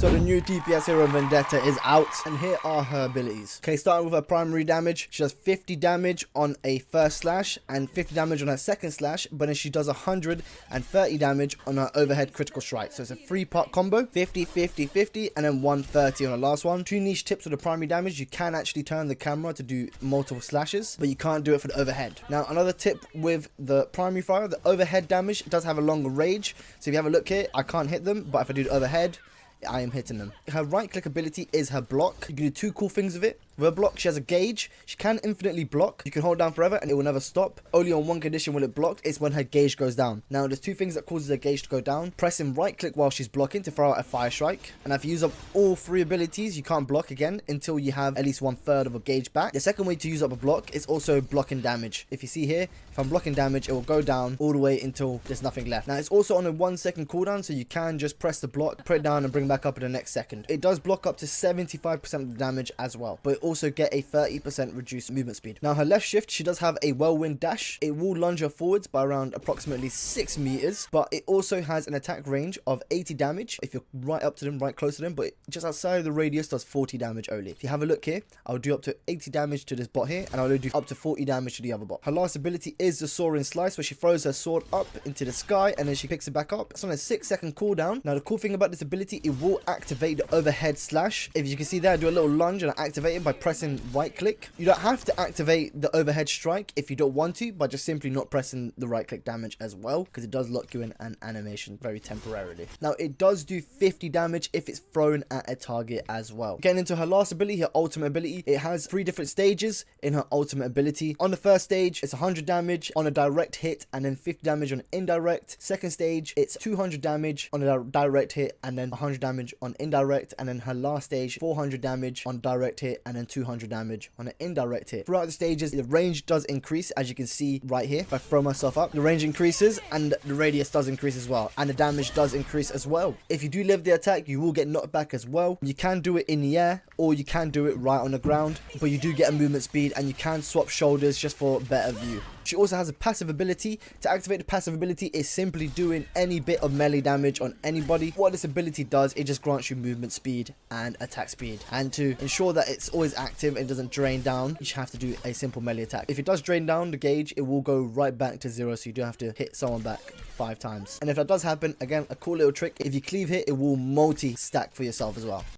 So the new DPS hero Vendetta is out, and here are her abilities. Okay, starting with her primary damage, she does 50 damage on a first slash and 50 damage on her second slash, but then she does 130 damage on her overhead critical strike. So it's a 3-part combo, 50, 50, 50, and then 130 on the last one. Two niche tips with the primary damage: you can actually turn the camera to do multiple slashes, but you can't do it for the overhead. Now, another tip with the primary fire, the overhead damage does have a longer range. So if you have a look here, I can't hit them, but if I do the overhead, I am hitting them. Her right click ability is her block. You can do two cool things with it. With her block, she has a gauge. She can infinitely block. You can hold down forever and it will never stop. Only on one condition will it block. It's when her gauge goes down. Now, there's two things that causes her gauge to go down. Pressing right click while she's blocking to throw out a fire strike. And if you use up all three abilities, you can't block again until you have at least 1/3 of a gauge back. The second way to use up a block is also blocking damage. If you see here, if I'm blocking damage, it will go down all the way until there's nothing left. Now, it's also on a 1-second cooldown, so you can just press the block, put it down, and bring it back up in the next second. It does block up to 75% of the damage as well, but it also get a 30% reduced movement speed. Now, her left shift, she does have a whirlwind dash. It will lunge her forwards by around approximately 6 meters, but it also has an attack range of 80 damage if you're right up to them, right close to them, but just outside of the radius does 40 damage only. If you have a look here, I'll do up to 80 damage to this bot here, and I'll do up to 40 damage to the other bot. Her last ability is the soaring slice, where she throws her sword up into the sky and then she picks it back up. It's on a 6-second cooldown. Now, the cool thing about this ability, it will activate the overhead slash. If you can see there, I do a little lunge and I activate it by pressing right click. You don't have to activate the overhead strike if you don't want to, by just simply not pressing the right click damage as well, because it does lock you in an animation very temporarily. Now, it does do 50 damage if it's thrown at a target as well. Getting into her last ability, her ultimate ability, it has 3 different stages in her ultimate ability. On the first stage, it's 100 damage on a direct hit and then 50 damage on indirect. Second stage, it's 200 damage on a direct hit and then 100 damage on indirect. And then her last stage, 400 damage on direct hit and then 200 damage on an indirect hit. Throughout the stages, the range does increase, as you can see right here. If I throw myself up, the range increases and the radius does increase as well, and the damage does increase as well. If you do live the attack, you will get knocked back as well. You can do it in the air or you can do it right on the ground, but you do get a movement speed and you can swap shoulders just for better view. She also has a passive ability. To activate the passive ability is simply doing any bit of melee damage on anybody. What this ability does, it just grants you movement speed and attack speed. And to ensure that it's always active and doesn't drain down, you just have to do a simple melee attack. If it does drain down the gauge, it will go right back to 0, so you do have to hit someone back 5 times. And if that does happen, again, a cool little trick, if you cleave here, it will multi-stack for yourself as well.